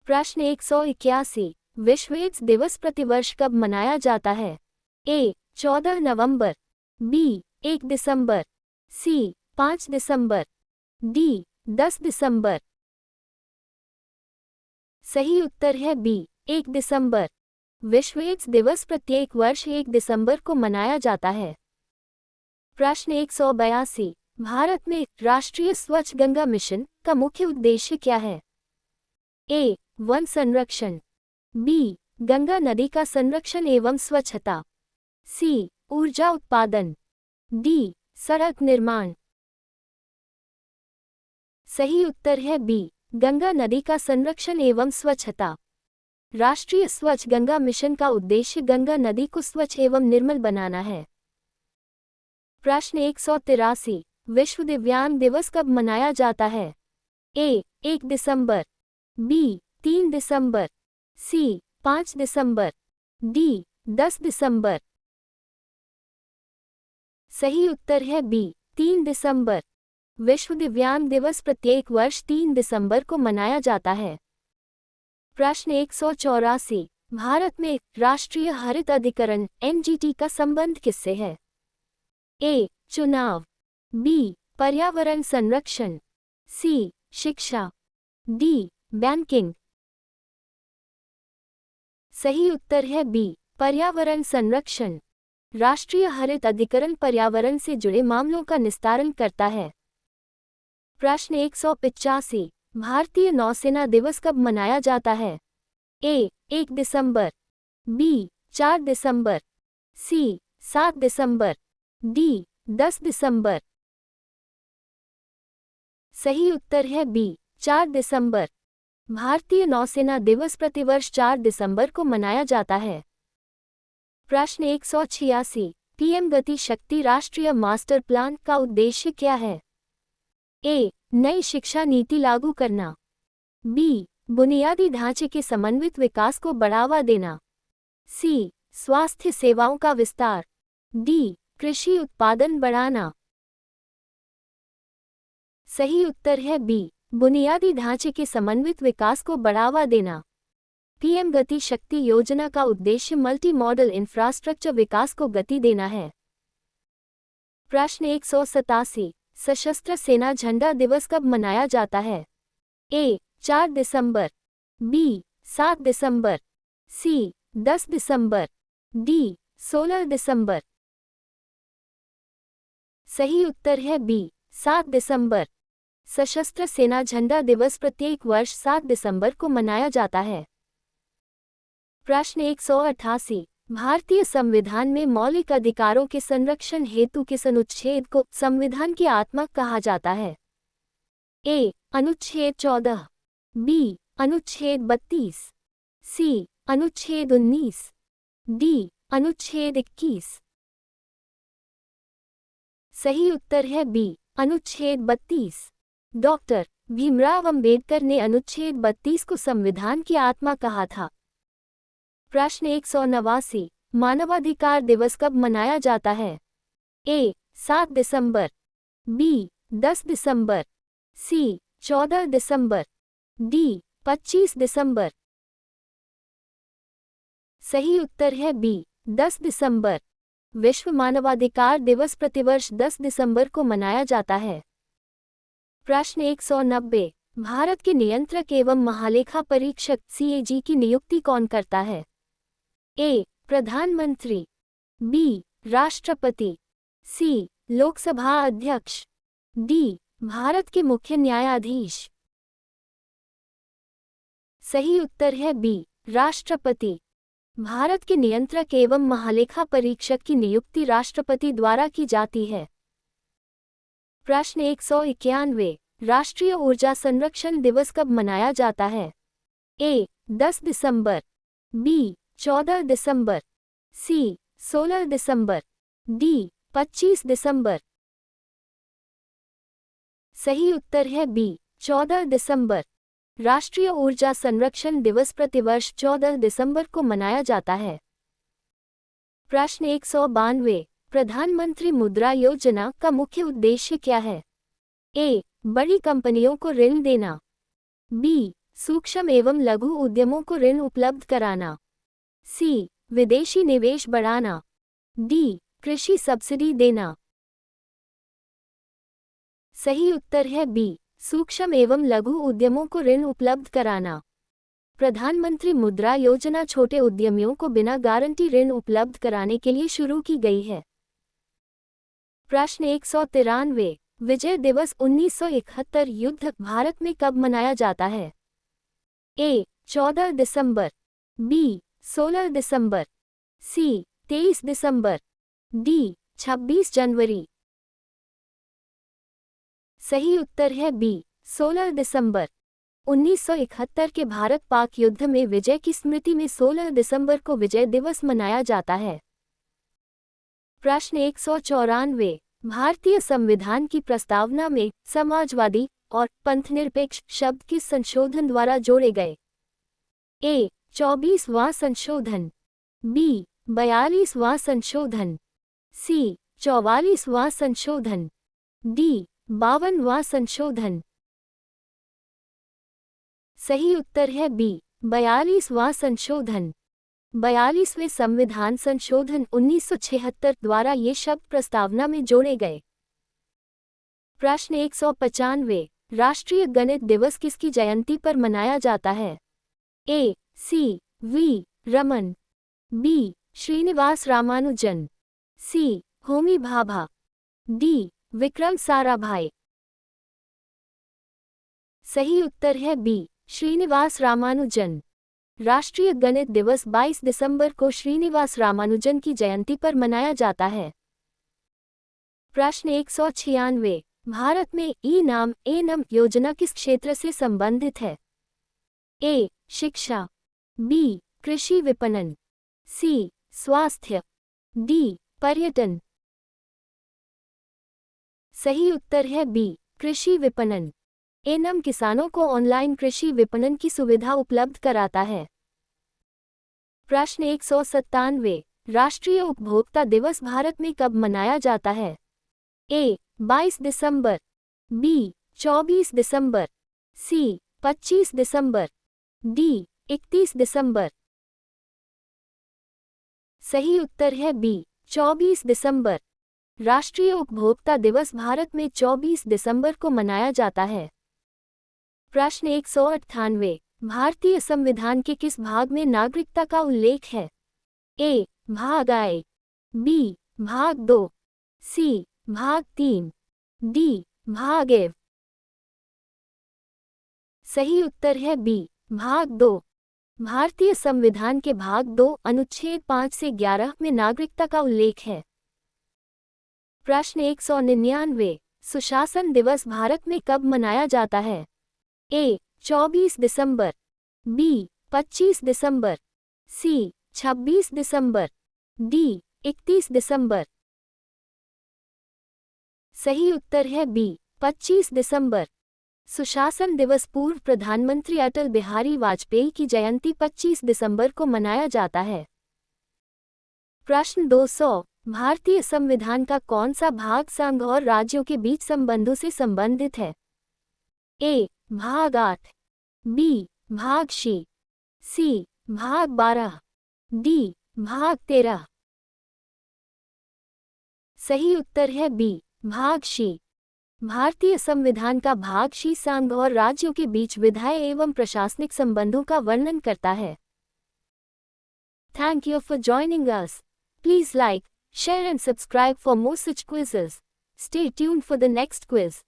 प्रश्न 181। विश्व एड्स दिवस प्रतिवर्ष कब मनाया जाता है? ए 14 नवंबर, बी 1 दिसंबर, सी 5 दिसंबर, डी 10 दिसंबर। सही उत्तर है बी 1 दिसंबर। विश्व एड्स दिवस प्रत्येक वर्ष 1 दिसंबर को मनाया जाता है। प्रश्न 182। भारत में राष्ट्रीय स्वच्छ गंगा मिशन का मुख्य उद्देश्य क्या है? ए वन संरक्षण, बी गंगा नदी का संरक्षण एवं स्वच्छता, सी ऊर्जा उत्पादन, डी सड़क निर्माण। सही उत्तर है बी गंगा नदी का संरक्षण एवं स्वच्छता। राष्ट्रीय स्वच्छ गंगा मिशन का उद्देश्य गंगा नदी को स्वच्छ एवं निर्मल बनाना है। प्रश्न 183। विश्व दिव्यांग दिवस कब मनाया जाता है? ए 1 दिसंबर, बी 3 दिसंबर, सी 5 दिसंबर, डी 10 दिसंबर। सही उत्तर है बी 3 दिसंबर। विश्व दिव्यांग दिवस प्रत्येक वर्ष 3 दिसंबर को मनाया जाता है। प्रश्न 184। भारत में राष्ट्रीय हरित अधिकरण (एनजीटी) का संबंध किससे है? ए चुनाव, बी पर्यावरण संरक्षण, सी शिक्षा, डी बैंकिंग। सही उत्तर है बी पर्यावरण संरक्षण। राष्ट्रीय हरित अधिकरण पर्यावरण से जुड़े मामलों का निस्तारण करता है। प्रश्न 185। भारतीय नौसेना दिवस कब मनाया जाता है? ए 1 दिसंबर, बी 4 दिसंबर, सी 7 दिसंबर, डी 10 दिसंबर। सही उत्तर है बी 4 दिसंबर। भारतीय नौसेना दिवस प्रतिवर्ष 4 दिसंबर को मनाया जाता है। प्रश्न 186। पीएम गति शक्ति राष्ट्रीय मास्टर प्लान का उद्देश्य क्या है? ए नई शिक्षा नीति लागू करना, बी बुनियादी ढांचे के समन्वित विकास को बढ़ावा देना, सी स्वास्थ्य सेवाओं का विस्तार, डी कृषि उत्पादन बढ़ाना। सही उत्तर है बी बुनियादी ढांचे के समन्वित विकास को बढ़ावा देना। पीएम गति शक्ति योजना का उद्देश्य मल्टी मॉडल इंफ्रास्ट्रक्चर विकास को गति देना है। प्रश्न 187। सशस्त्र सेना झंडा दिवस कब मनाया जाता है? ए 4 दिसंबर, बी 7 दिसंबर, सी 10 दिसंबर, डी 16 दिसंबर। सही उत्तर है बी 7 दिसंबर। सशस्त्र सेना झंडा दिवस प्रत्येक वर्ष 7 दिसंबर को मनाया जाता है। प्रश्न 188। भारतीय संविधान में मौलिक अधिकारों के संरक्षण हेतु किस अनुच्छेद को संविधान की आत्मा कहा जाता है? ए अनुच्छेद 14, बी अनुच्छेद 32, सी अनुच्छेद 19, डी अनुच्छेद 21। सही उत्तर है बी अनुच्छेद 32। डॉक्टर भीमराव अंबेडकर ने अनुच्छेद 32 को संविधान की आत्मा कहा था। प्रश्न 189। मानवाधिकार दिवस कब मनाया जाता है? ए 7 दिसंबर, बी 10 दिसंबर, सी 14 दिसंबर, डी 25 दिसंबर। सही उत्तर है बी 10 दिसंबर। विश्व मानवाधिकार दिवस प्रतिवर्ष 10 दिसंबर को मनाया जाता है। प्रश्न 190। भारत के नियंत्रक एवं महालेखा परीक्षक सीएजी की नियुक्ति कौन करता है? ए प्रधानमंत्री, बी राष्ट्रपति, सी लोकसभा अध्यक्ष, डी भारत के मुख्य न्यायाधीश। सही उत्तर है बी राष्ट्रपति। भारत के नियंत्रक एवं महालेखा परीक्षक की नियुक्ति राष्ट्रपति द्वारा की जाती है। प्रश्न 191। राष्ट्रीय ऊर्जा संरक्षण दिवस कब मनाया जाता है? ए 10 दिसंबर, बी 14 दिसंबर, सी 16 दिसंबर, डी 25 दिसंबर। सही उत्तर है बी 14 दिसंबर। राष्ट्रीय ऊर्जा संरक्षण दिवस प्रतिवर्ष 14 दिसंबर को मनाया जाता है। प्रश्न 192। प्रधानमंत्री मुद्रा योजना का मुख्य उद्देश्य क्या है? ए बड़ी कंपनियों को ऋण देना, बी सूक्ष्म एवं लघु उद्यमों को ऋण उपलब्ध कराना। सी, विदेशी निवेश बढ़ाना। डी, कृषि सब्सिडी देना। सही उत्तर है बी, सूक्ष्म एवं लघु उद्यमों को ऋण उपलब्ध कराना। प्रधानमंत्री मुद्रा योजना छोटे उद्यमियों को बिना गारंटी ऋण उपलब्ध कराने के लिए शुरू की गई है। प्रश्न 193, विजय दिवस 1971 युद्ध भारत में कब मनाया जाता है? ए, 14 दिसंबर। बी, 16 दिसंबर। सी, 23 दिसंबर। डी, 26 जनवरी। सही उत्तर है बी, 16 दिसंबर। 1971 के भारत पाक युद्ध में विजय की स्मृति में 16 दिसंबर को विजय दिवस मनाया जाता है। प्रश्न 194, भारतीय संविधान की प्रस्तावना में समाजवादी और पंथनिरपेक्ष शब्द किस संशोधन द्वारा जोड़े गए? ए, 24वां संशोधन। बी, 42वां संशोधन। सी, 44वां संशोधन। डी, 52वां संशोधन। सही उत्तर है बी, 42वां संशोधन। 42वें संविधान संशोधन 1976 द्वारा ये शब्द प्रस्तावना में जोड़े गए। प्रश्न 195, राष्ट्रीय गणित दिवस किसकी जयंती पर मनाया जाता है? A, C V Raman. B, Srinivasa Ramanujan. C, Homi Bhabha. D, Vikram Sarabhai. सही उत्तर है बी, श्रीनिवास रामानुजन। राष्ट्रीय गणित दिवस 22 दिसंबर को श्रीनिवास रामानुजन की जयंती पर मनाया जाता है। प्रश्न 196, भारत में ई-नाम ए-नम योजना किस क्षेत्र से संबंधित है? ए, शिक्षा। बी, कृषि विपणन। सी, स्वास्थ्य। डी, पर्यटन। सही उत्तर है बी, कृषि विपणन। ए-नम किसानों को ऑनलाइन कृषि विपणन की सुविधा उपलब्ध कराता है। प्रश्न 197, राष्ट्रीय उपभोक्ता दिवस भारत में कब मनाया जाता है? ए, 22 दिसंबर। बी, 24 दिसंबर। सी, 25 दिसंबर। डी, 31 दिसंबर। सही उत्तर है बी, 24 दिसंबर। राष्ट्रीय उपभोक्ता दिवस भारत में 24 दिसंबर को मनाया जाता है। प्रश्न 198, भारतीय संविधान के किस भाग में नागरिकता का उल्लेख है? ए, भाग आई। बी, भाग 2। सी, भाग 3। डी, भाग एव। सही उत्तर है बी, भाग 2। भारतीय संविधान के भाग 2 अनुच्छेद 5 से 11 में नागरिकता का उल्लेख है। प्रश्न 199, सुशासन दिवस भारत में कब मनाया जाता है? ए, 24 दिसंबर। बी, 25 दिसंबर। सी, 26 दिसंबर। डी, 31 दिसंबर। सही उत्तर है बी, 25 दिसंबर। सुशासन दिवस पूर्व प्रधानमंत्री अटल बिहारी वाजपेयी की जयंती 25 दिसंबर को मनाया जाता है। प्रश्न 200, भारतीय संविधान का कौन सा भाग संघ और राज्यों के बीच संबंधों से संबंधित है? ए, भाग 8। बी, भाग सी। सी, भाग 12। डी, भाग 13। सही उत्तर है बी, भाग सी। भारतीय संविधान का भाग सी संघ और राज्यों के बीच विधायी एवं प्रशासनिक संबंधों का वर्णन करता है। Thank you for joining us. Please like, share and subscribe for more such quizzes. Stay tuned for the next quiz.